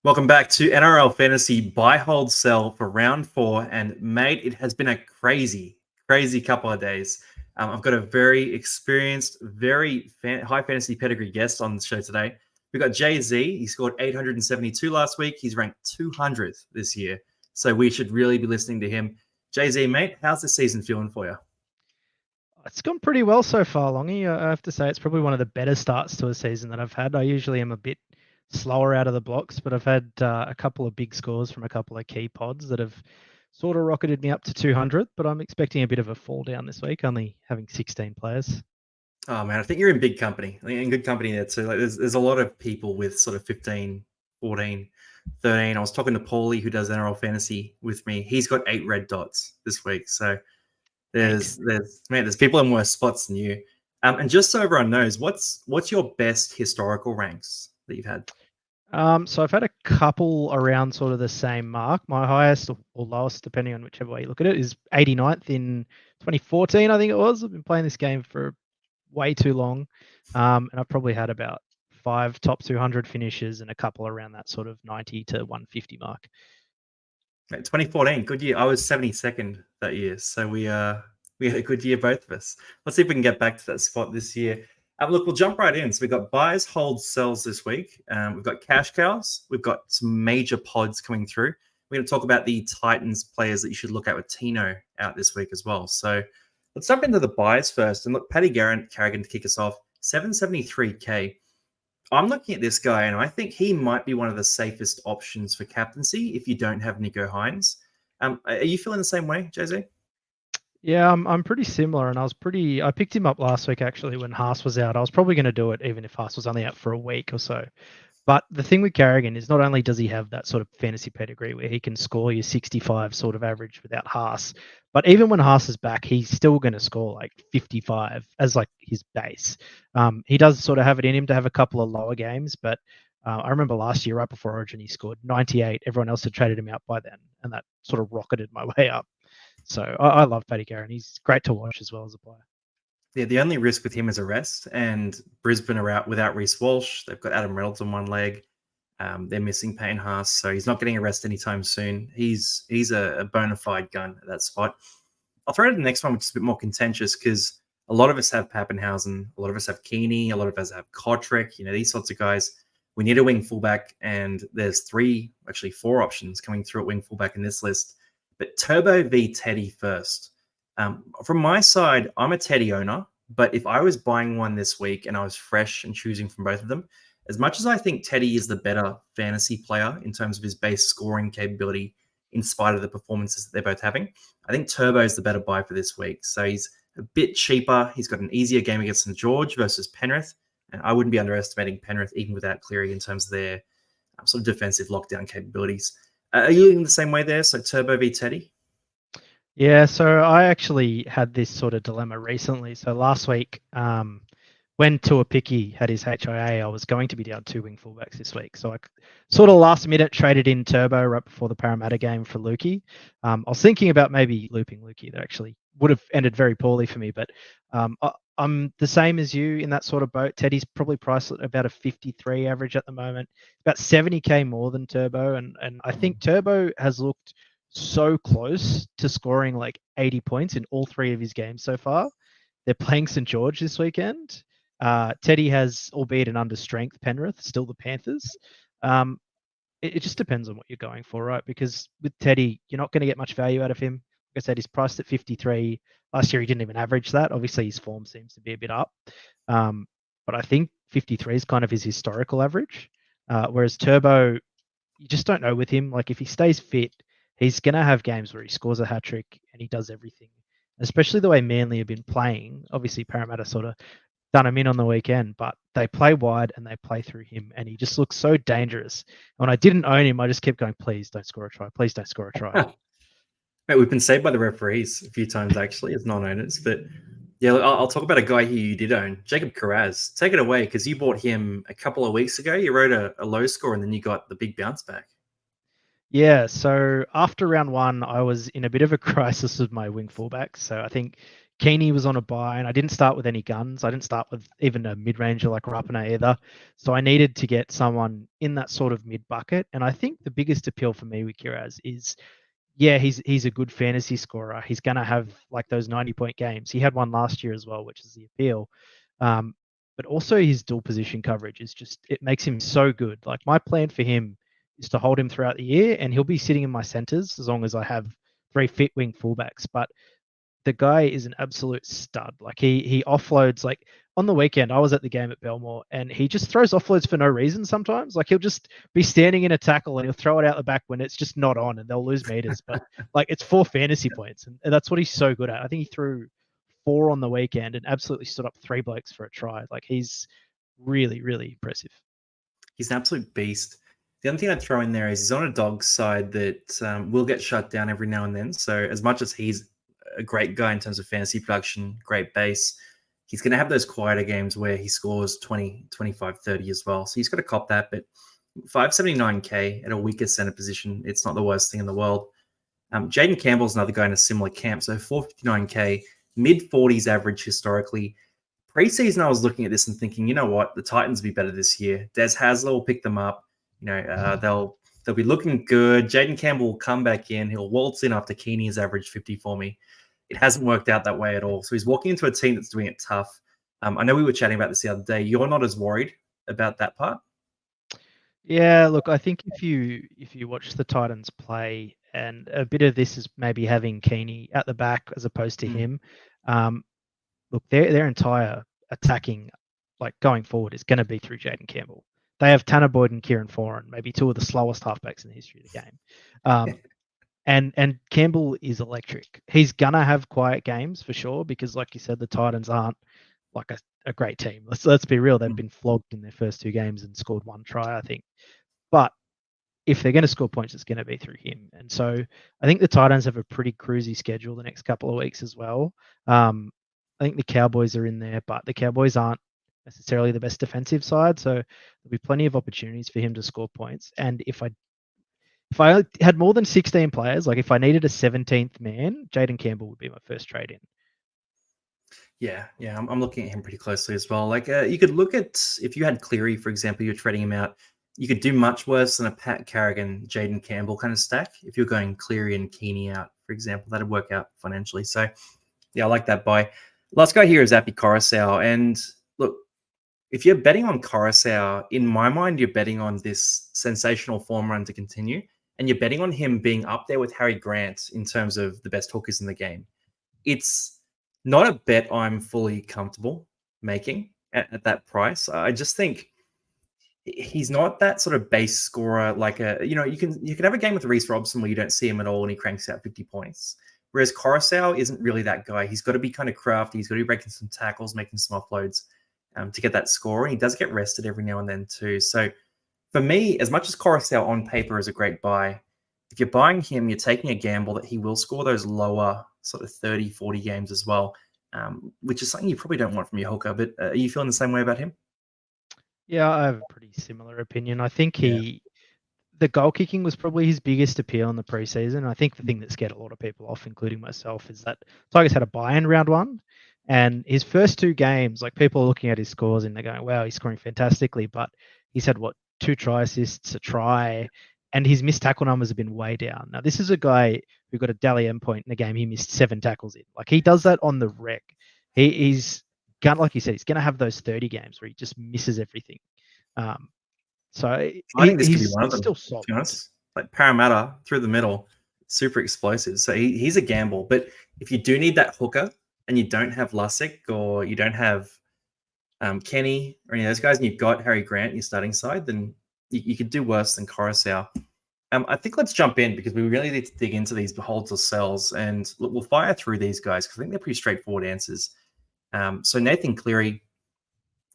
Welcome back to NRL Fantasy Buy, Hold, Sell for round 4. And mate, it has been a crazy couple of days. I've got a very experienced, high fantasy pedigree guest on the show today. We've got Jay-Z. He scored 872 last week. He's ranked 200th this year. So we should really be listening to him. Jay-Z, mate, how's the season feeling for you? It's gone pretty well so far, Longy. I have to say it's probably one of the better starts to a season that I've had. I usually am a bit slower out of the blocks, but I've had a couple of big scores from a couple of key pods that have sort of rocketed me up to 200, but I'm expecting a bit of a fall down this week, only having 16 players. Oh man, I think you're in big company. In good company there too. Like there's a lot of people with sort of 15, 14, 13. I was talking to Paulie who does NRL fantasy with me. He's got 8 red dots this week. So Eight. there's people in worse spots than you. And just so everyone knows, what's your best historical ranks that you've had? So I've had a couple around sort of the same mark. My highest or lowest, depending on whichever way you look at it, is 89th in 2014, I think it was. I've been playing this game for way too long. And I've probably had about 5 top 200 finishes and a couple around that sort of 90 to 150 mark. 2014, good year. I was 72nd that year. So we had a good year, both of us. Let's see if we can get back to that spot this year. Look, we'll jump right in. So we've got buys, holds, sells this week. We've got cash cows. We've got some major pods coming through. We're going to talk about the Titans players that you should look at with Tino out this week as well. So let's jump into the buys first. And look, Paddy Carrigan to kick us off, 773K. I'm looking at this guy, and I think he might be one of the safest options for captaincy if you don't have Nico Hines. Are you feeling the same way, Jay-Z? Yeah, I'm pretty similar, and I picked him up last week actually when Haas was out. I was probably going to do it even if Haas was only out for a week or so. But the thing with Carrigan is not only does he have that sort of fantasy pedigree where he can score your 65 sort of average without Haas, but even when Haas is back, he's still going to score like 55 as like his base. He does sort of have it in him to have a couple of lower games, but I remember last year, right before Origin, he scored 98. Everyone else had traded him out by then, and that sort of rocketed my way up. So I love Paddy Carrigan. He's great to watch as well as a player. Yeah, the only risk with him is a rest, and Brisbane are out without Reece Walsh. They've got Adam Reynolds on one leg. They're missing Payne Haas, so he's not getting a rest anytime soon. He's a bona fide gun at that spot. I'll throw to the next one, which is a bit more contentious because a lot of us have Pappenhausen, a lot of us have Keeney, a lot of us have Kotrick, these sorts of guys. We need a wing fullback, and there's 4 options coming through at wing fullback in this list. But Turbo v Teddy first. From my side, I'm a Teddy owner, but if I was buying one this week and I was fresh and choosing from both of them, as much as I think Teddy is the better fantasy player in terms of his base scoring capability, in spite of the performances that they're both having, I think Turbo is the better buy for this week. So he's a bit cheaper. He's got an easier game against St. George versus Penrith. And I wouldn't be underestimating Penrith even without Cleary in terms of their sort of defensive lockdown capabilities. Are you looking the same way there? So Turbo v Teddy? Yeah, so I actually had this sort of dilemma recently. So last week, when Tuapiki had his HIA, I was going to be down 2 wing fullbacks this week. So I sort of last minute traded in Turbo right before the Parramatta game for Lukey. I was thinking about maybe looping Lukey. That actually would have ended very poorly for me, but I'm the same as you in that sort of boat. Teddy's probably priced at about a 53 average at the moment, about 70K more than Turbo. And I think Turbo has looked so close to scoring like 80 points in all 3 of his games so far. They're playing St. George this weekend. Teddy has, albeit an under strength Penrith, still the Panthers. It just depends on what you're going for, right? Because with Teddy, you're not going to get much value out of him. Like I said, he's priced at 53. Last year, he didn't even average that. Obviously, his form seems to be a bit up. But I think 53 is kind of his historical average. Whereas Turbo, you just don't know with him. Like if he stays fit, he's going to have games where he scores a hat trick and he does everything. Especially the way Manly have been playing. Obviously, Parramatta sort of done him in on the weekend, but they play wide and they play through him, and he just looks so dangerous. When I didn't own him, I just kept going, please don't score a try. Please don't score a try. Mate, we've been saved by the referees a few times, actually, as non-owners. But yeah, I'll talk about a guy who you did own, Jacob Kirz. Take it away, because you bought him a couple of weeks ago. You wrote a low score, and then you got the big bounce back. Yeah, so after round 1, I was in a bit of a crisis with my wing fullbacks. So I think Keeney was on a bye, and I didn't start with any guns. I didn't start with even a mid-ranger like Rapana either. So I needed to get someone in that sort of mid-bucket. And I think the biggest appeal for me with Kirz is, yeah, he's a good fantasy scorer. He's going to have like those 90-point games. He had one last year as well, which is the appeal. But also his dual position coverage is just, it makes him so good. Like my plan for him is to hold him throughout the year, and he'll be sitting in my centers as long as I have 3 fit wing fullbacks. But the guy is an absolute stud. Like he offloads. Like on the weekend, I was at the game at Belmore, and he just throws offloads for no reason sometimes. Like he'll just be standing in a tackle and he'll throw it out the back when it's just not on, and they'll lose meters. But like it's 4 fantasy points, and that's what he's so good at. I think he threw 4 on the weekend and absolutely stood up 3 blokes for a try. Like he's really, really impressive. He's an absolute beast. The other thing I'd throw in there is he's on a dog side that will get shut down every now and then. So as much as he's a great guy in terms of fantasy production, great base, he's going to have those quieter games where he scores 20, 25, 30 as well. So he's got to cop that. But 579K at a weaker center position, it's not the worst thing in the world. Jaden Campbell's another guy in a similar camp. So 459K, mid 40s average historically. Preseason, I was looking at this and thinking, you know what, the Titans will be better this year. Des Hasler will pick them up. You know, they'll be looking good. Jaden Campbell will come back in. He'll waltz in after Keeney has averaged 50 for me. It hasn't worked out that way at all. So he's walking into a team that's doing it tough. I know we were chatting about this the other day. You're not as worried about that part? Yeah, look, I think if you watch the Titans play, and a bit of this is maybe having Keeney at the back as opposed to him. Look, their entire attacking, like going forward, is going to be through Jaden Campbell. They have Tanner Boyd and Kieran Foran, maybe 2 of the slowest halfbacks in the history of the game. And Campbell is electric. He's gonna have quiet games for sure because, like you said, the Titans aren't like a great team. Let's be real. They've been flogged in their first 2 games and scored 1 try, I think. But if they're going to score points, it's going to be through him. And so I think the Titans have a pretty cruisy schedule the next couple of weeks as well. I think the Cowboys are in there, but the Cowboys aren't necessarily the best defensive side. So there'll be plenty of opportunities for him to score points. And if I had more than 16 players, like if I needed a 17th man, Jaden Campbell would be my first trade in. Yeah, I'm looking at him pretty closely as well. Like you could look at, if you had Cleary, for example, you're trading him out, you could do much worse than a Pat Carrigan, Jaden Campbell kind of stack. If you're going Cleary and Keeney out, for example, that'd work out financially. So yeah, I like that buy. Last guy here is Api Corzelle. And look, if you're betting on Corzelle, in my mind, you're betting on this sensational form run to continue. And you're betting on him being up there with Harry Grant in terms of the best hookers in the game. It's not a bet I'm fully comfortable making at that price. I just think he's not that sort of base scorer. Like you can have a game with Reece Robson where you don't see him at all and he cranks out 50 points. Whereas Corzelle isn't really that guy. He's got to be kind of crafty. He's got to be breaking some tackles, making some offloads to get that score. And he does get rested every now and then too. So for me, as much as Corzelle on paper is a great buy, if you're buying him, you're taking a gamble that he will score those lower sort of 30, 40 games as well, which is something you probably don't want from your hooker. But are you feeling the same way about him? Yeah, I have a pretty similar opinion. I think the goal kicking was probably his biggest appeal in the preseason. I think the thing that scared a lot of people off, including myself, is that Tigers had a buy in round 1. And his first 2 games, like people are looking at his scores and they're going, wow, he's scoring fantastically. But he's had 2 try assists, a try, and his missed tackle numbers have been way down. Now, this is a guy who got a Dally M point in a game he missed 7 tackles in. Like he does that on the rec. He's gonna, like you said, he's gonna have those 30 games where he just misses everything. So I think this could be one of them, still to solid. be honest. Like Parramatta through the middle, super explosive. So he's a gamble. But if you do need that hooker and you don't have Lussick or you don't have Kenny or any of those guys, and you've got Harry Grant in your starting side, then you could do worse than Corzelle. I think let's jump in because we really need to dig into these holds or sells, and we'll fire through these guys because I think they're pretty straightforward answers. So Nathan Cleary,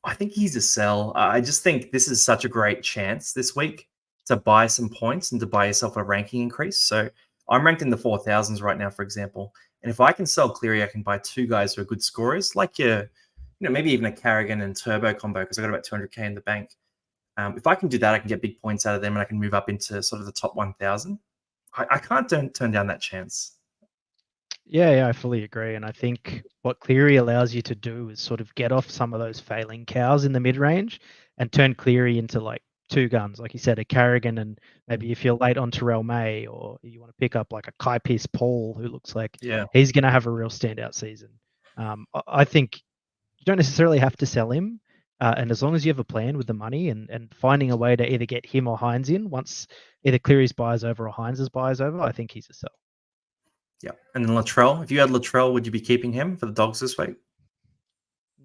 I think he's a sell. I just think this is such a great chance this week to buy some points and to buy yourself a ranking increase. So I'm ranked in the 4,000s right now, for example. And if I can sell Cleary, I can buy 2 guys who are good scorers, like maybe even a Carrigan and Turbo combo because I got about 200K in the bank. If I can do that, I can get big points out of them and I can move up into sort of the top 1,000. I can't turn down that chance. Yeah, I fully agree. And I think what Cleary allows you to do is sort of get off some of those failing cows in the mid range and turn Cleary into like two guns, like you said, a Carrigan, and maybe if you're late on Terrell May or you want to pick up like a Kaipies Paul, who looks like Yeah. he's going to have a real standout season. I think you don't necessarily have to sell him. And as long as you have a plan with the money and finding a way to either get him or Hines in once either Cleary's buys over or Hines's buys over, I think he's a sell. Yeah. And then Latrell, if you had Latrell, would you be keeping him for the Dogs this week?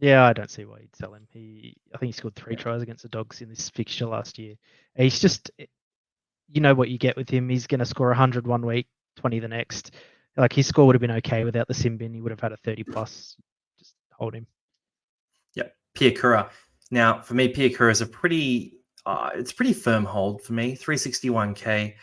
Yeah, I don't see why you'd sell him. I think he scored 3 Yeah. tries against the Dogs in this fixture last year. He's just, you know what you get with him. He's going to score 100 one week, 20 the next. Like his score would have been okay without the sim bin. He would have had a 30 plus. Just hold him. Yep. Piakura. Now, for me, Piakura is it's a pretty firm hold for me. 361k.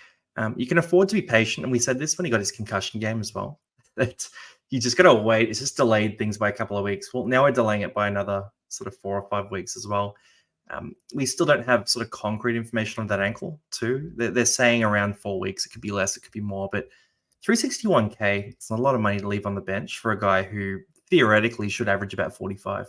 You can afford to be patient, and we said this when he got his concussion game as well. That you just got to wait. It's just delayed things by a couple of weeks. Well, now we're delaying it by another sort of 4 or 5 weeks as well. We still don't have sort of concrete information on that ankle too. They're saying around 4 weeks. It could be less, it could be more, but 361k, it's not a lot of money to leave on the bench for a guy who theoretically should average about 45.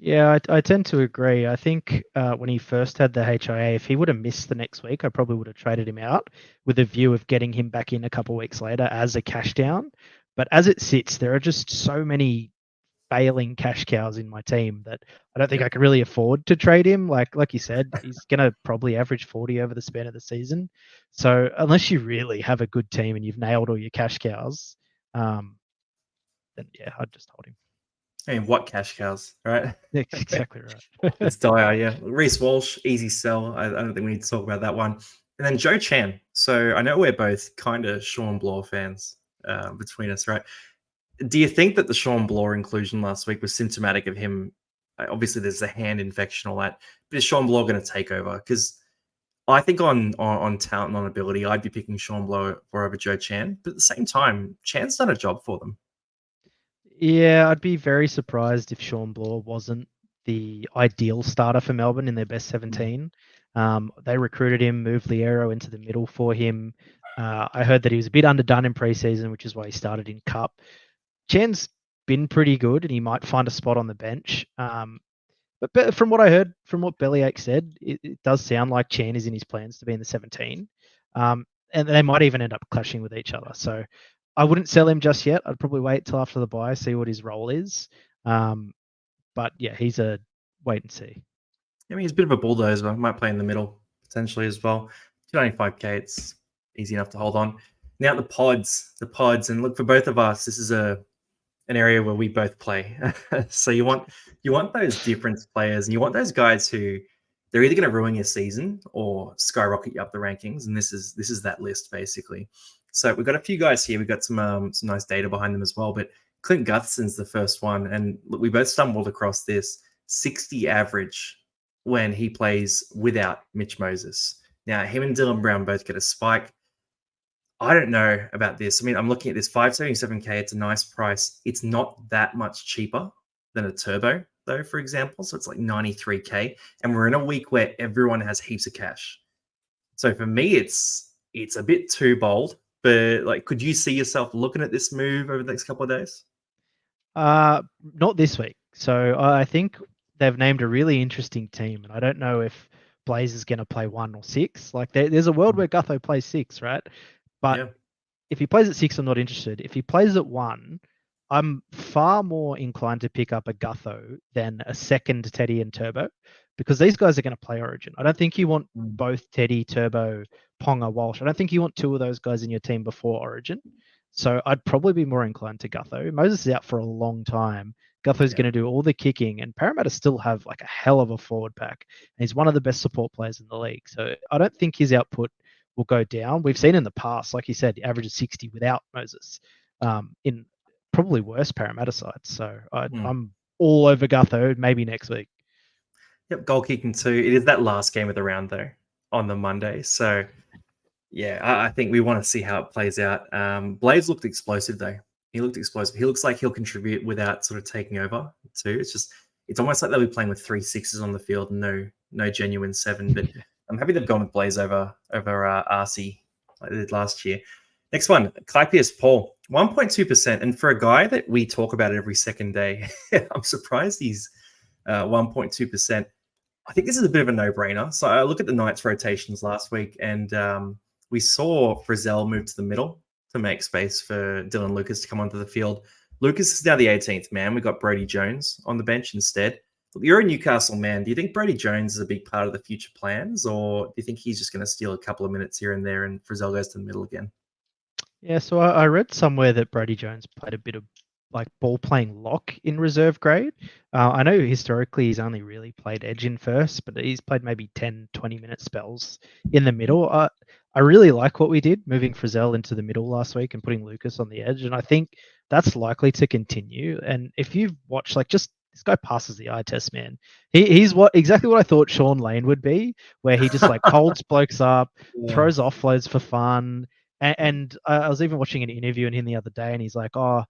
Yeah, I tend to agree. I think when he first had the HIA, if he would have missed the next week, I probably would have traded him out with a view of getting him back in a couple of weeks later as a cash down. But as it sits, there are just so many failing cash cows in my team that I don't think I can really afford to trade him. Like you said, he's gonna probably average 40 over the span of the season. So unless you really have a good team and you've nailed all your cash cows, then yeah, I'd just hold him. I mean, what cash cows, right? Exactly right. It's dire, yeah. Reece Walsh, easy sell. I don't think we need to talk about that one. And then Joe Chan. So I know we're both kind of Sean Bloor fans between us, right? Do you think that the Sean Bloor inclusion last week was symptomatic of him? Obviously, there's a hand infection, all that. But is Sean Bloor going to take over? Because I think on talent and on ability, I'd be picking Sean Bloor over Joe Chan. But at the same time, Chan's done a job for them. Yeah, I'd be very surprised if Sean Bloor wasn't the ideal starter for Melbourne in their best 17. They recruited him, moved Liero into the middle for him. I heard that he was a bit underdone in preseason, which is why he started in Cup. Chan's been pretty good, and he might find a spot on the bench. But from what I heard, from what Bellyache said, it does sound like Chan is in his plans to be in the 17. And they might even end up clashing with each other. So I wouldn't sell him just yet. I'd probably wait till after the buy, see what his role is. But yeah, he's a wait and see. I mean, he's a bit of a bulldozer. Might play in the middle potentially as well. 295k, it's easy enough to hold on. Now the pods, and look, for both of us, this is an area where we both play. So you want those difference players, and you want those guys who they're either going to ruin your season or skyrocket you up the rankings. And this is that list basically. So we've got a few guys here. We've got some nice data behind them as well. But Clint Gutherson's the first one, and look, we both stumbled across this 60 average when he plays without Mitch Moses. Now him and Dylan Brown both get a spike. I don't know about this. I mean, I'm looking at this 577k. It's a nice price. It's not that much cheaper than a turbo, though, for example. So it's like 93k. And we're in a week where everyone has heaps of cash. So for me, it's a bit too bold. But like, could you see yourself looking at this move over the next couple of days? Not this week. So I think they've named a really interesting team, and I don't know if Blaze is going to play 1 or 6. Like there's a world where Gutho plays 6, right? But Yeah. if he plays at 6, I'm not interested. If he plays at 1, I'm far more inclined to pick up a Gutho than a second Teddy and Turbo, because these guys are going to play Origin. I don't think you want both Teddy, Turbo, Ponga, Walsh. I don't think you want 2 of those guys in your team before Origin. So I'd probably be more inclined to Gutho. Moses is out for a long time. Gutho's going to do all the kicking, and Parramatta still have like a hell of a forward pack. And he's one of the best support players in the league. So I don't think his output will go down. We've seen in the past, like you said, the average is 60 without Moses in probably worse Parramatta sides. So I'm all over Gutho, maybe next week. Yep, goal kicking too. It is that last game of the round, though, on the Monday. So yeah, I think we want to see how it plays out. Blaze looked explosive, though. He looked explosive. He looks like he'll contribute without sort of taking over, too. It's almost like they'll be playing with 3 6s on the field and no genuine 7. But I'm happy they've gone with Blaze over RC like they did last year. Next one, Clypeus Paul, 1.2%. And for a guy that we talk about every second day, I'm surprised he's 1.2%. I think this is a bit of a no-brainer. So I look at the Knights rotations last week, and we saw Corzelle move to the middle to make space for Dylan Lucas to come onto the field. Lucas is now the 18th man. We got Brody Jones on the bench instead. You're a Newcastle man. Do you think Brody Jones is a big part of the future plans, or do you think he's just going to steal a couple of minutes here and there and Corzelle goes to the middle again? Yeah, so I read somewhere that Brody Jones played a bit of like ball playing lock in reserve grade. I know historically he's only really played edge in first, but he's played maybe 10, 20-minute spells in the middle. I really like what we did, moving Frizzell into the middle last week and putting Lucas on the edge. And I think that's likely to continue. And if you've watched, like, just this guy passes the eye test, man. He's exactly what I thought Sean Lane would be, where he just like holds blokes up, throws offloads for fun. And I was even watching an interview in him the other day, and he's like, "Oh,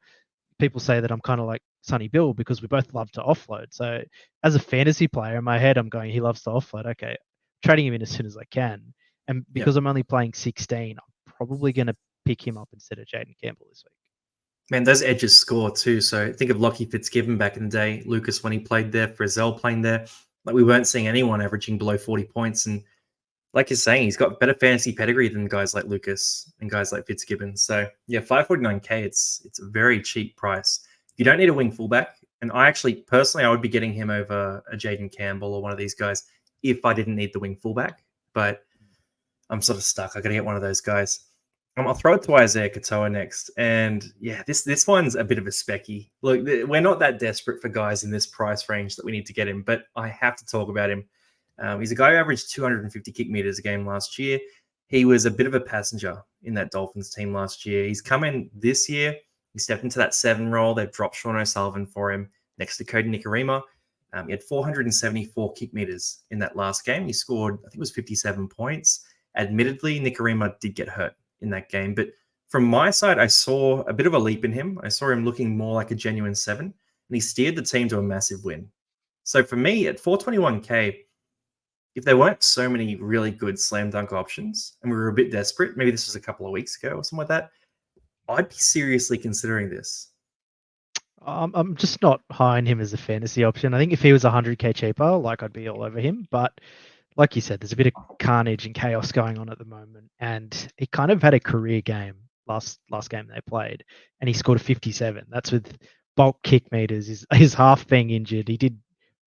people say that I'm kind of like Sonny Bill because we both love to offload." So as a fantasy player, in my head, I'm going, he loves to offload. Okay, trading him in as soon as I can. And because I'm only playing 16, I'm probably going to pick him up instead of Jaden Campbell this week. Man, those edges score too. So think of Lockie Fitzgibbon back in the day, Lucas when he played there, Frizzell playing there. Like, we weren't seeing anyone averaging below 40 points. And like you're saying, he's got better fantasy pedigree than guys like Lucas and guys like Fitzgibbon. So yeah, 549K, it's a very cheap price. You don't need a wing fullback. And I actually, personally, I would be getting him over a Jaden Campbell or one of these guys if I didn't need the wing fullback. But I'm sort of stuck. I got to get one of those guys. I'll throw it to Isaiah Katoa next. And yeah, this one's a bit of a specky. Look, we're not that desperate for guys in this price range that we need to get him, but I have to talk about him. He's a guy who averaged 250 kick meters a game last year. He was a bit of a passenger in that Dolphins team last year. He's come in this year. He stepped into that 7 role. They've dropped Sean O'Sullivan for him next to Cody Nikorima. He had 474 kick meters in that last game. He scored, I think it was 57 points. Admittedly, Nikorima did get hurt in that game. But from my side, I saw a bit of a leap in him. I saw him looking more like a genuine 7, and he steered the team to a massive win. So for me, at 421K, if there weren't so many really good slam dunk options and we were a bit desperate, maybe this was a couple of weeks ago or something like that, I'd be seriously considering this. I'm just not high on him as a fantasy option. I think if he was 100K cheaper, like, I'd be all over him. But like you said, there's a bit of carnage and chaos going on at the moment. And he kind of had a career game last game they played, and he scored a 57. That's with bulk kick meters, his half being injured. He did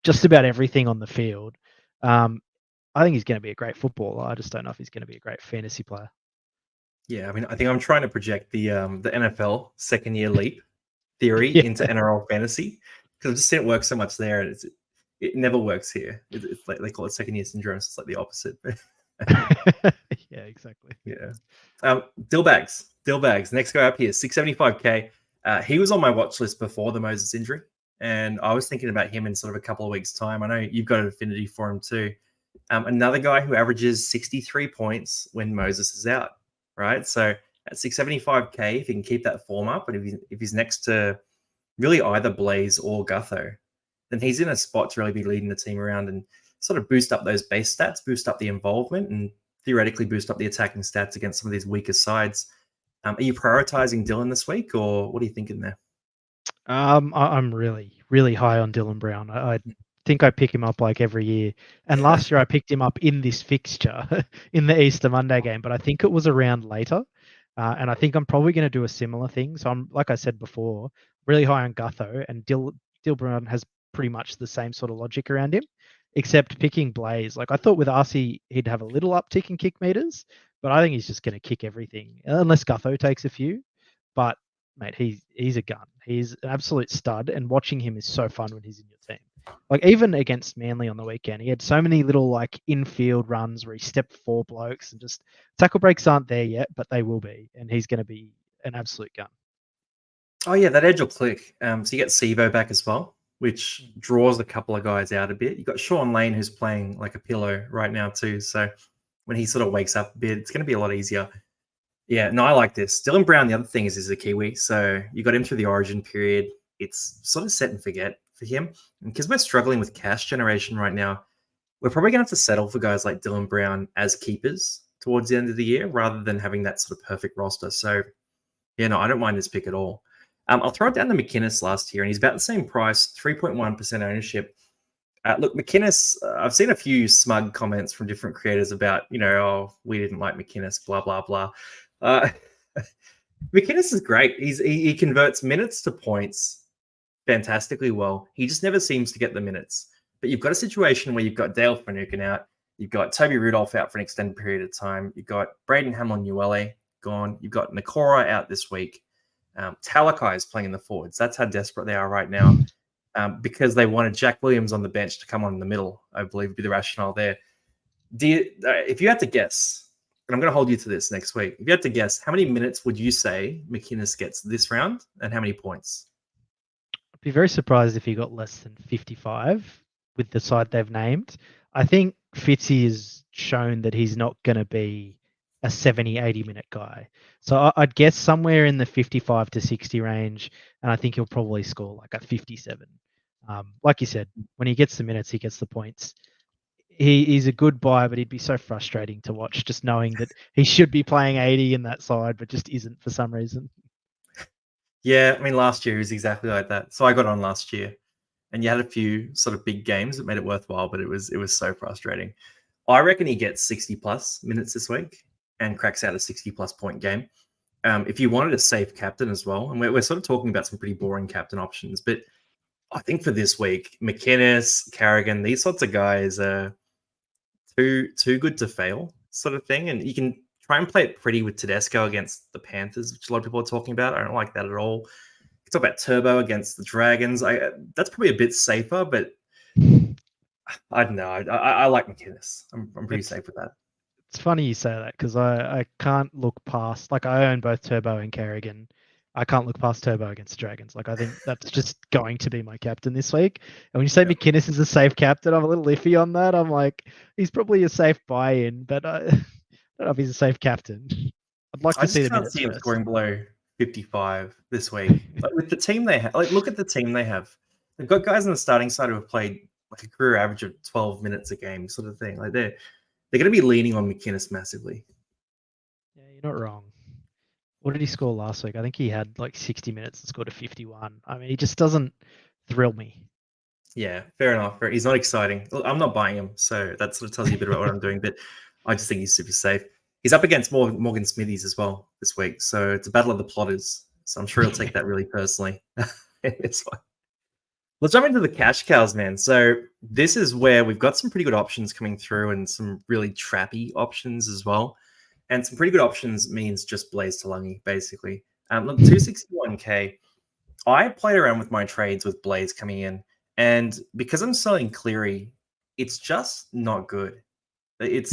just about everything on the field. I think he's going to be a great footballer. I just don't know if he's going to be a great fantasy player. Yeah, I mean, I think I'm trying to project the NFL second-year leap theory into NRL fantasy, because I've just seen it work so much there, and it never works here. It's like they call it second-year syndrome, so it's like the opposite. Yeah, exactly. Yeah. Dill Bags. Next guy up here, 675K. He was on my watch list before the Moses injury, and I was thinking about him in sort of a couple of weeks' time. I know you've got an affinity for him too. Another guy who averages 63 points when Moses is out, right? So at 675K, if he can keep that form up, and if he's next to really either Blaze or Gutho, then he's in a spot to really be leading the team around and sort of boost up those base stats, boost up the involvement, and theoretically boost up the attacking stats against some of these weaker sides. Are you prioritizing Dylan this week, or what are you thinking there? I'm really, really high on Dylan Brown. I think I pick him up like every year. And last year I picked him up in this fixture in the Easter Monday game, but I think it was around later. And I think I'm probably going to do a similar thing. So I'm, like I said before, really high on Gutho, and Dill Brown has pretty much the same sort of logic around him, except picking Blaze. Like, I thought with RC he'd have a little uptick in kick meters, but I think he's just going to kick everything unless Gutho takes a few. But mate, he's a gun. He's an absolute stud, and watching him is so fun when he's in your team. Like, even against Manly on the weekend, he had so many little like infield runs where he stepped 4 blokes, and just tackle breaks aren't there yet, but they will be, and he's going to be an absolute gun. Oh yeah, that edge will click. So you get Sivo back as well, which draws a couple of guys out a bit. You've got Sean Lane, who's playing like a pillow right now too. So when he sort of wakes up a bit, it's going to be a lot easier. Yeah, no, I like this. Dylan Brown, the other thing is a Kiwi. So you got him through the origin period. It's sort of set and forget for him. And because we're struggling with cash generation right now, we're probably going to have to settle for guys like Dylan Brown as keepers towards the end of the year rather than having that sort of perfect roster. So, yeah, no, I don't mind this pick at all. I'll throw it down to McKinnis last year, and he's about the same price, 3.1% ownership. Look, McKinnis, I've seen a few smug comments from different creators about, oh, we didn't like McKinnis, blah, blah, blah. McKinnis is great. He converts minutes to points fantastically well. He just never seems to get the minutes. But you've got a situation where you've got Dale Finucane out, you've got Toby Rudolph out for an extended period of time, you've got Braden Hamlin-Uele gone, you've got Nakora out this week. Talakai is playing in the forwards. That's how desperate they are right now. Because they wanted Jack Williams on the bench to come on in the middle, I believe would be the rationale there. If you had to guess, and I'm going to hold you to this next week, if you had to guess, how many minutes would you say McKinnis gets this round and how many points? I'd be very surprised if he got less than 55 with the side they've named. I think Fitzy has shown that he's not going to be a 70, 80-minute guy. So I'd guess somewhere in the 55 to 60 range, and I think he'll probably score like a 57. Like you said, when he gets the minutes, he gets the points. He's a good buy, but he'd be so frustrating to watch just knowing that he should be playing 80 in that side, but just isn't for some reason. Yeah, I mean, last year he was exactly like that. So I got on last year, and you had a few sort of big games that made it worthwhile, but it was so frustrating. I reckon he gets 60-plus minutes this week and cracks out a 60-plus point game. If you wanted a safe captain as well, and we're sort of talking about some pretty boring captain options, but I think for this week, McKinnis, Carrigan, these sorts of guys are too good to fail sort of thing. And you can try and play it pretty with Tedesco against the Panthers, which a lot of people are talking about. I don't like that at all. You can talk about Turbo against the Dragons. That's probably a bit safer, but I don't know. I like McKinnis. I'm pretty safe with that. It's funny you say that because I can't look past, like I own both Turbo and Carrigan. I can't look past Turbo against Dragons. Like I think that's just going to be my captain this week. And when you say McKinnis is a safe captain, I'm a little iffy on that. I'm like, he's probably a safe buy-in, but I don't know if he's a safe captain. I'd like to see the minutes see him first. scoring below 55 this week. Like with the team they have, like look at the team they have. They've got guys on the starting side who have played like a career average of 12 minutes a game, sort of thing. Like they're going to be leaning on McKinnis massively. Yeah, you're not wrong. What did he score last week? I think he had like 60 minutes and scored a 51. I mean, he just doesn't thrill me. Yeah, fair enough. He's not exciting. I'm not buying him, so that sort of tells you a bit about what I'm doing. But I just think he's super safe. He's up against Morgan Smithies as well this week, so it's a battle of the plotters. So I'm sure he'll take that really personally. It's fine. Let's jump into the cash cows, man. So this is where we've got some pretty good options coming through and some really trappy options as well. And some pretty good options means just Blaze Talangi, basically. Look, 261K. I played around with my trades with Blaze coming in, and because I'm selling Cleary, it's just not good. It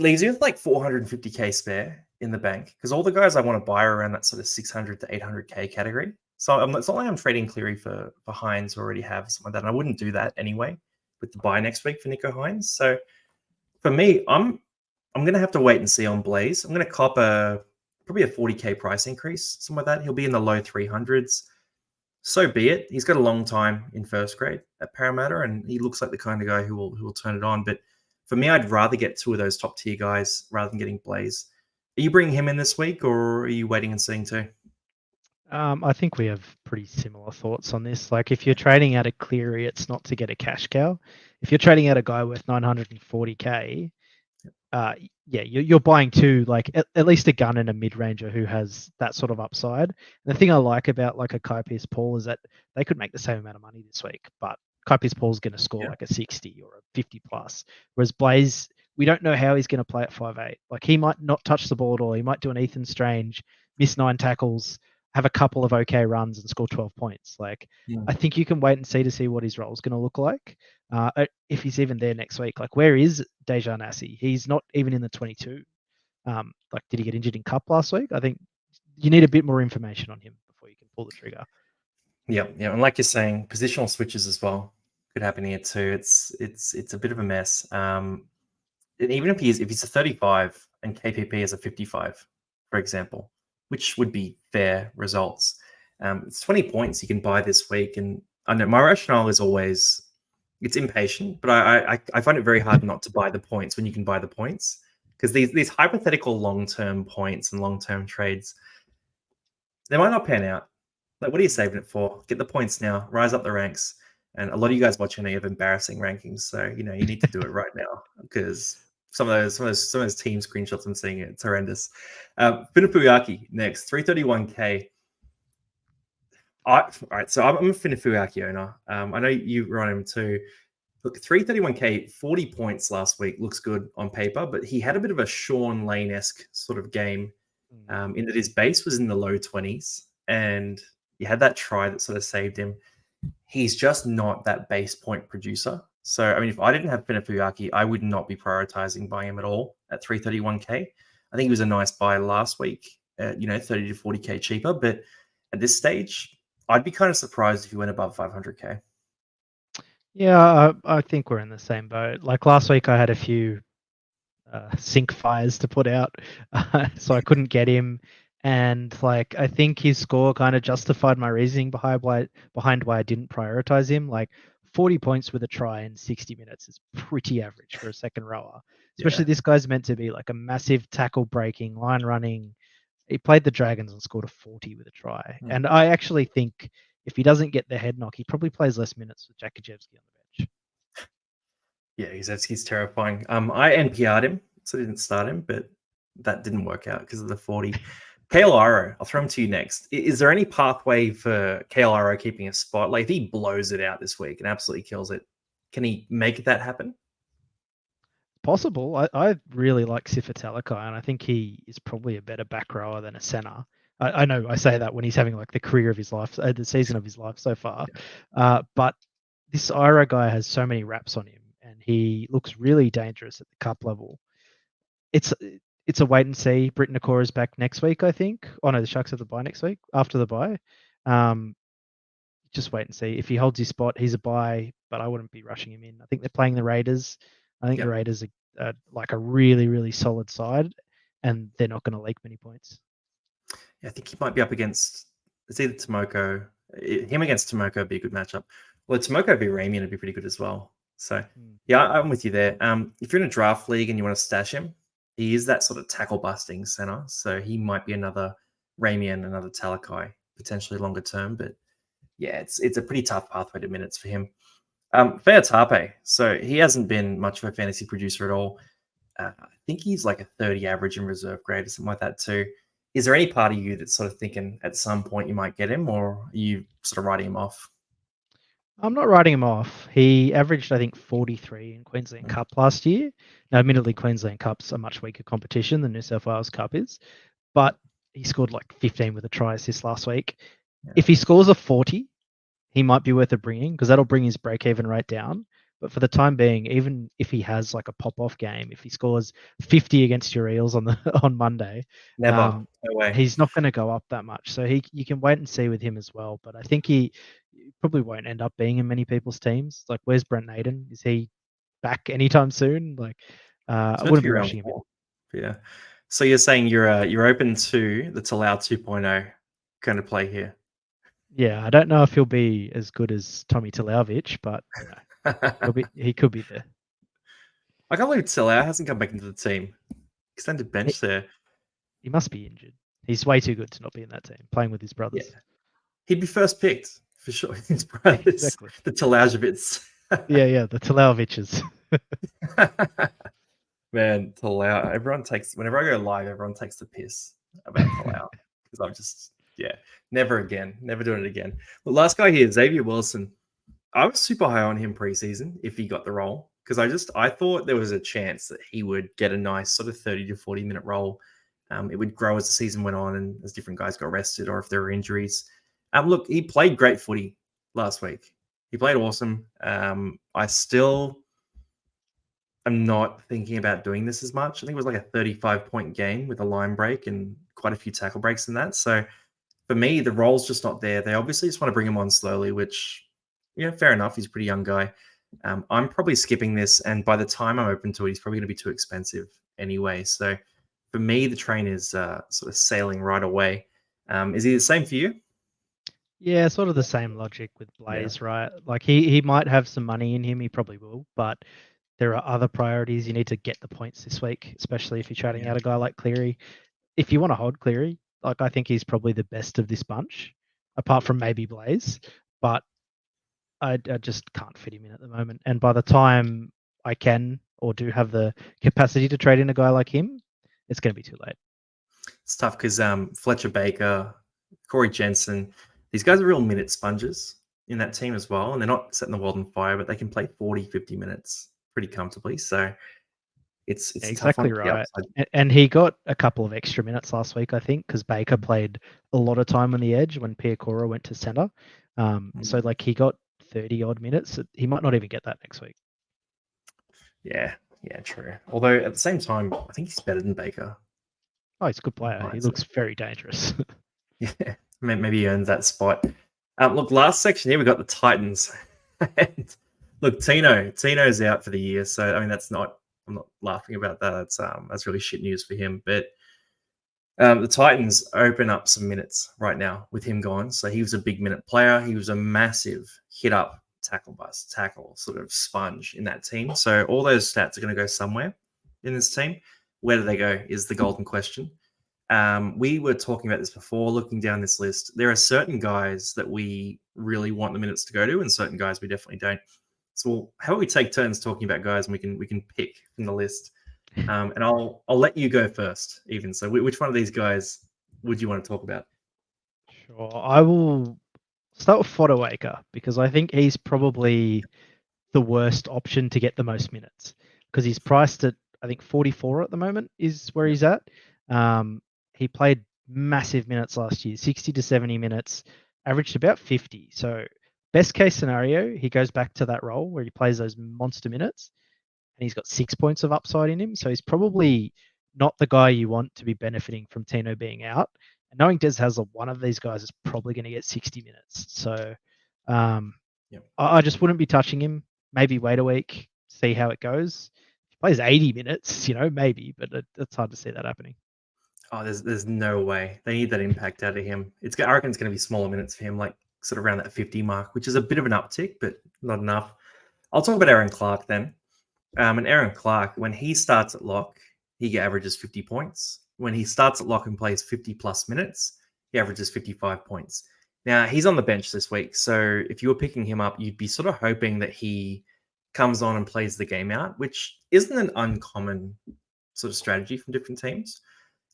leaves you with like 450K spare in the bank because all the guys I want to buy are around that sort of 600 to 800K category. So it's not like I'm trading Cleary for Hines who already have something like that. And I wouldn't do that anyway with the buy next week for Nico Hines. So for me, I'm going to have to wait and see on Blaze. I'm going to cop probably a 40K price increase, something like that. He'll be in the low 300s. So be it. He's got a long time in first grade at Parramatta, and he looks like the kind of guy who will turn it on. But for me, I'd rather get two of those top tier guys rather than getting Blaze. Are you bringing him in this week, or are you waiting and seeing too? I think we have pretty similar thoughts on this. Like if you're trading out a Cleary, it's not to get a cash cow. If you're trading out a guy worth 940K, you're buying two, like at least a gun and a mid-ranger who has that sort of upside. And the thing I like about like a Kai Pearce-Paul is that they could make the same amount of money this week, but Kai Pearce-Paul's going to score like a 60 or a 50 plus. Whereas Blaze, we don't know how he's going to play at 5'8". Like he might not touch the ball at all. He might do an Ethan Strange, miss 9 tackles, have a couple of okay runs and score 12 points. Like I think you can wait and see what his role is going to look like. If he's even there next week, like where is Dejan Assi? He's not even in the 22. Like did he get injured in Cup last week? I think you need a bit more information on him before you can pull the trigger. Yeah, and like you're saying, positional switches as well could happen here too. It's a bit of a mess. And even if he's a 35 and KPP is a 55, for example, which would be fair results. It's 20 points you can buy this week, and I know my rationale is always It's impatient, but I find it very hard not to buy the points when you can buy the points, because these hypothetical long-term points and long-term trades, they might not pan out. Like, what are you saving it for? Get the points now, rise up the ranks. And a lot of you guys watching have embarrassing rankings, so you need to do it right now, because some of those team screenshots I'm seeing, it's horrendous. Finifuyaki next, 331k. All right, so I'm a Finifuyaki owner. I know you were on him too. Look, 331k, 40 points last week looks good on paper, but he had a bit of a Sean Lane-esque sort of game, in that his base was in the low 20s, and you had that try that sort of saved him. He's just not that base point producer. So, I mean, if I didn't have Finifuyaki, I would not be prioritizing buying him at all at 331k. I think he was a nice buy last week, 30 to 40k cheaper, but at this stage, I'd be kind of surprised if he went above 500k. Yeah, I think we're in the same boat. Like last week, I had a few sink fires to put out, so I couldn't get him. And like, I think his score kind of justified my reasoning behind why I didn't prioritize him. Like 40 points with a try in 60 minutes is pretty average for a second rower. Especially this guy's meant to be like a massive tackle breaking, line running. He played the Dragons and scored a 40 with a try. And I actually think if he doesn't get the head knock, he probably plays less minutes with Jakajewski on the bench. Yeah, he's terrifying. I NPR'd him, so I didn't start him, but that didn't work out because of the 40. Kale Iro, I'll throw him to you next. Is there any pathway for Kale Iro keeping a spot? Like, if he blows it out this week and absolutely kills it, can he make that happen? Possible. I really like Sifa Talakai, and I think he is probably a better back rower than a center. I know I say that when he's having like the career of his life, the season of his life so far. But this Iro guy has so many raps on him, and he looks really dangerous at the cup level. It's a wait and see. Britain Nakor is back next week, I think. Oh no, the Sharks have the bye next week after the bye. Just wait and see. If he holds his spot, he's a buy, but I wouldn't be rushing him in. I think they're playing the Raiders. I think the Raiders are like a really, really solid side, and they're not going to leak many points. Yeah, I think he might be up against, it's either Tomoko. Him against Tomoko would be a good matchup. Well, Tomoko v Ramian would be pretty good as well. So, yeah, I'm with you there. If you're in a draft league and you want to stash him, he is that sort of tackle busting center. So he might be another Ramian, another Talakai, potentially longer term. But yeah, it's a pretty tough pathway to minutes for him. Tape. So he hasn't been much of a fantasy producer at all. I think he's like a 30 average in reserve grade or something like that too. Is there any part of you that's sort of thinking at some point you might get him, or are you sort of writing him off? I'm not writing him off. He averaged, I think, 43 in Queensland Cup last year. Now, admittedly, Queensland Cup's a much weaker competition than New South Wales Cup is, but he scored like 15 with a try assist last week. Yeah. If he scores a 40, he might be worth a bringing because that'll bring his break-even rate down. But for the time being, even if he has like a pop-off game, if he scores 50 against your Eels on Monday, no way. He's not going to go up that much. So you can wait and see with him as well. But I think he probably won't end up being in many people's teams. Like, where's Brent Naden? Is he back anytime soon? Like, I wouldn't be rushing him in. Yeah. So you're saying you're open to the Talau 2.0 kind of play here? Yeah, I don't know if he'll be as good as Tommy Talauvic, but he could be there. I can't believe Talau hasn't come back into the team. Extended bench there. He must be injured. He's way too good to not be in that team, playing with his brothers. Yeah. He'd be first picked for sure. His brothers, exactly. The Talaujevics. yeah, the Talauviches. Man, Talau. Whenever I go live, everyone takes the piss about Talau because I'm just, never again, never doing it again. The last guy here, Xavier Wilson. I was super high on him preseason if he got the role, because I thought there was a chance that he would get a nice sort of 30 to 40 minute role. It would grow as the season went on and as different guys got rested or if there were injuries. Look, he played great footy last week. He played awesome. I still am not thinking about doing this as much. I think it was like a 35-point game with a line break and quite a few tackle breaks in that. So for me, the role's just not there. They obviously just want to bring him on slowly, which, fair enough. He's a pretty young guy. I'm probably skipping this, and by the time I'm open to it, he's probably going to be too expensive anyway. So for me, the train is sort of sailing right away. Is he the same for you? Yeah, sort of the same logic with Blaze, right? Like he might have some money in him, he probably will, but there are other priorities. You need to get the points this week, especially if you're trading Yeah. out a guy like Cleary. If you want to hold Cleary, like I think he's probably the best of this bunch, apart from maybe Blaze. But I just can't fit him in at the moment. And by the time I can or do have the capacity to trade in a guy like him, it's going to be too late. It's tough because Fletcher Baker, Corey Jensen, these guys are real minute sponges in that team as well. And they're not setting the world on fire, but they can play 40, 50 minutes pretty comfortably. So it's a tough one Exactly to the right. upside. And he got a couple of extra minutes last week, I think, because Baker played a lot of time on the edge when Piacora went to center. So like he got 30 odd minutes. He might not even get that next week. Yeah, true. Although at the same time, I think he's better than Baker. Oh, he's a good player. He looks very dangerous. Yeah, maybe he earns that spot. Look, last section here, we got the Titans. And look, Tino's out for the year. So, I mean, I'm not laughing about that. That's really shit news for him. But the Titans open up some minutes right now with him gone. So he was a big minute player. He was a massive hit up tackle sort of sponge in that team. So all those stats are going to go somewhere in this team. Where do they go is the golden question. We were talking about this before, looking down this list. There are certain guys that we really want the minutes to go to, and certain guys we definitely don't. So how about we take turns talking about guys, and we can pick from the list. And I'll let you go first, even. So which one of these guys would you want to talk about? Sure. I will start with Fodawaker because I think he's probably the worst option to get the most minutes because he's priced at, I think, 44 at the moment is where he's at. He played massive minutes last year, 60 to 70 minutes, averaged about 50. So best case scenario, he goes back to that role where he plays those monster minutes and he's got 6 points of upside in him. So he's probably not the guy you want to be benefiting from Tino being out. And knowing Des Hasler, one of these guys is probably going to get 60 minutes. So I just wouldn't be touching him. Maybe wait a week, see how it goes. If he plays 80 minutes, maybe, but it's hard to see that happening. Oh, there's no way. They need that impact out of him. I reckon it's going to be smaller minutes for him, like sort of around that 50 mark, which is a bit of an uptick, but not enough. I'll talk about Aaron Clark then. And Aaron Clark, when he starts at lock, he averages 50 points. When he starts at lock and plays 50 plus minutes, he averages 55 points. Now, he's on the bench this week. So if you were picking him up, you'd be sort of hoping that he comes on and plays the game out, which isn't an uncommon sort of strategy from different teams.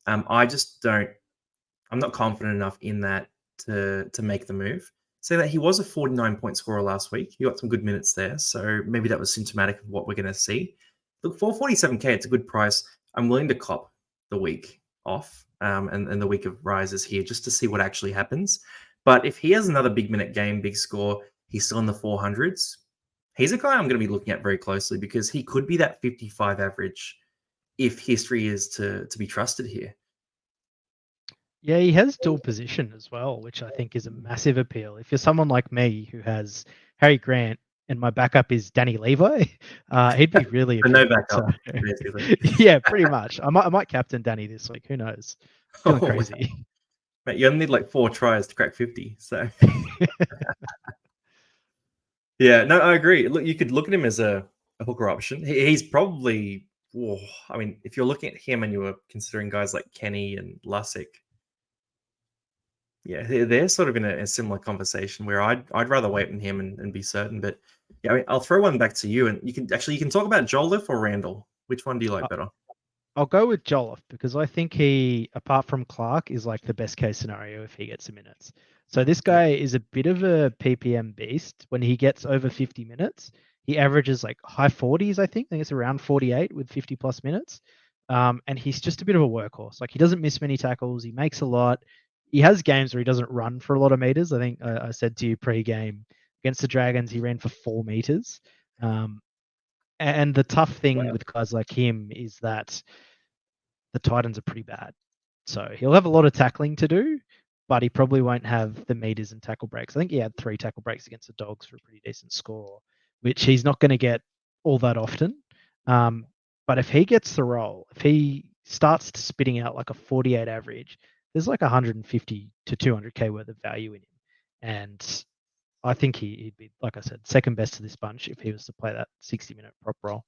I'm not confident enough in that to make the move. So that he was a 49-point scorer last week. He got some good minutes there. So maybe that was symptomatic of what we're going to see. Look, for 47K, it's a good price. I'm willing to cop the week off and the week of rises here just to see what actually happens. But if he has another big minute game, big score, he's still in the 400s. He's a guy I'm going to be looking at very closely because he could be that 55 average if history is to be trusted here. Yeah, he has dual position as well, which I think is a massive appeal. If you're someone like me who has Harry Grant and my backup is Danny Levi, he'd be really no appealing. backup. So, yeah, pretty much. I might captain Danny this week. Who knows? Feeling crazy. Mate, you only need like 4 tries to crack 50. So yeah, no, I agree. Look, you could look at him as a hooker option. He's probably, I mean, if you're looking at him and you were considering guys like Kenny and Lussick, yeah, they're sort of in a similar conversation where I'd rather wait on him and be certain. But yeah, I mean, I'll throw one back to you, and you can talk about Jolliffe or Randall. Which one do you like better? I'll go with Jolliffe because I think he, apart from Clark, is like the best case scenario if he gets the minutes. So this guy is a bit of a PPM beast. When he gets over 50 minutes, he averages like high 40s, I think. I think it's around 48 with 50 plus minutes. And he's just a bit of a workhorse. Like he doesn't miss many tackles. He makes a lot. He has games where he doesn't run for a lot of meters. I think I said to you pre-game against the Dragons, he ran for 4 meters. And the tough thing with guys like him is that the Titans are pretty bad. So he'll have a lot of tackling to do, but he probably won't have the meters and tackle breaks. I think he had 3 tackle breaks against the Dogs for a pretty decent score, which he's not going to get all that often. But if he gets the role, if he starts spitting out like a 48 average, there's like 150 to 200K worth of value in him. and I think he'd be, like I said, second best to this bunch if he was to play that 60-minute prop role.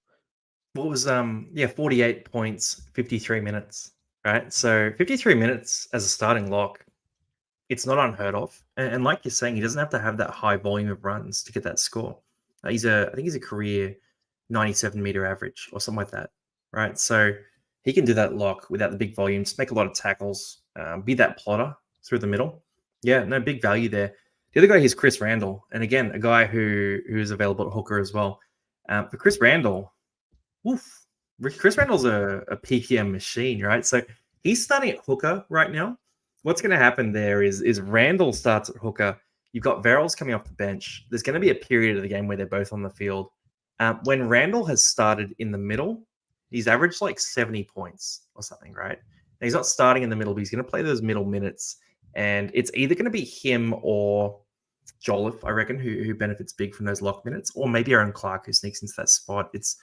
What was 48 points, 53 minutes, right? So 53 minutes as a starting lock, it's not unheard of. And like you're saying, he doesn't have to have that high volume of runs to get that score. I think he's a career 97-meter average or something like that, right? So he can do that lock without the big volumes, make a lot of tackles, be that plotter through the middle. Yeah, no big value there. The other guy is Chris Randall, and again, a guy who's available at hooker as well. For Chris Randall, oof, Chris Randall's a PPM machine, right? So he's starting at hooker right now. What's going to happen there is Randall starts at hooker. You've got Verrills coming off the bench. There's going to be a period of the game where they're both on the field. When Randall has started in the middle, he's averaged like 70 points or something, right? Now, he's not starting in the middle, but he's going to play those middle minutes. And it's either going to be him or Jolliffe, I reckon, who benefits big from those lock minutes, or maybe Aaron Clark, who sneaks into that spot. It's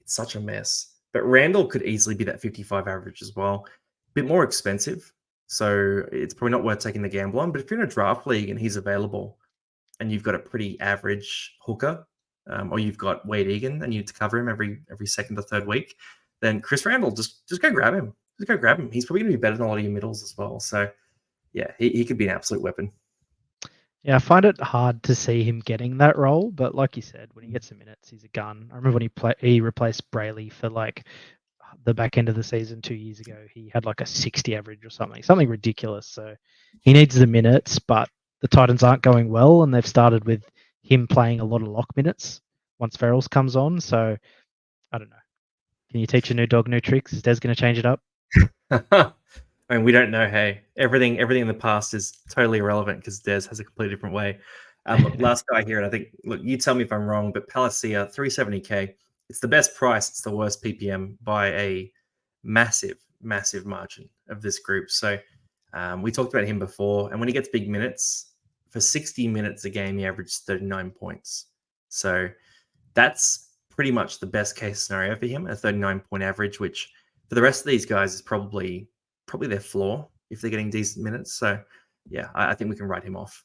such a mess. But Randall could easily be that 55 average as well. A bit more expensive, so it's probably not worth taking the gamble on. But if you're in a draft league and he's available and you've got a pretty average hooker, or you've got Wade Egan and you need to cover him every second or third week, then Chris Randall, just go grab him. Just go grab him. He's probably going to be better than a lot of your middles as well. So, yeah, he could be an absolute weapon. Yeah, I find it hard to see him getting that role, but like you said, when he gets the minutes, he's a gun. I remember when he replaced Brayley for like the back end of the season 2 years ago. He had like a 60 average or something ridiculous. So he needs the minutes, but the Titans aren't going well, and they've started with him playing a lot of lock minutes once Verrills comes on. So I don't know. Can you teach a new dog new tricks? Is Des going to change it up? I mean, we don't know. Hey, everything in the past is totally irrelevant because Des has a completely different way. Look, last guy here, and I think, look, you tell me if I'm wrong, but Palacia, 370K. It's the best price. It's the worst PPM by a massive, massive margin of this group. So we talked about him before, and when he gets big minutes, for 60 minutes a game, he averages 39 points. So that's pretty much the best case scenario for him, a 39-point average, which for the rest of these guys is probably their floor if they're getting decent minutes. So, yeah, I think we can write him off.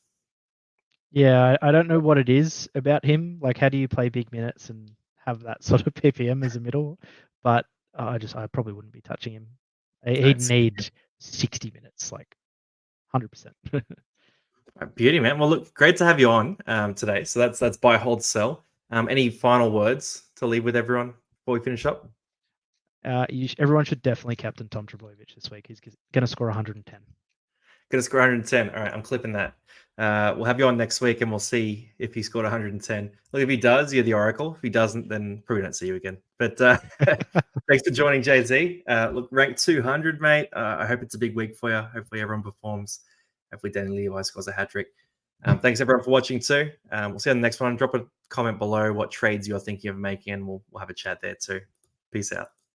Yeah, I don't know what it is about him. Like, how do you play big minutes and have that sort of PPM as a middle? But I probably wouldn't be touching him. He'd need 60 minutes, like 100%. Beauty, man. Well, look, great to have you on today. So that's buy, hold, sell. Any final words to leave with everyone before we finish up? Everyone should definitely captain Tom Trbojevic this week. He's going to score 110. Going to score 110. All right, I'm clipping that. We'll have you on next week, and we'll see if he scored 110. Look, if he does, you're the oracle. If he doesn't, then probably don't see you again. But thanks for joining, JZ. Look, rank 200, mate. I hope it's a big week for you. Hopefully everyone performs. Hopefully Danny Levi scores a hat-trick. Thanks, everyone, for watching too. We'll see you on the next one. Drop a comment below what trades you're thinking of making, and we'll have a chat there too. Peace out.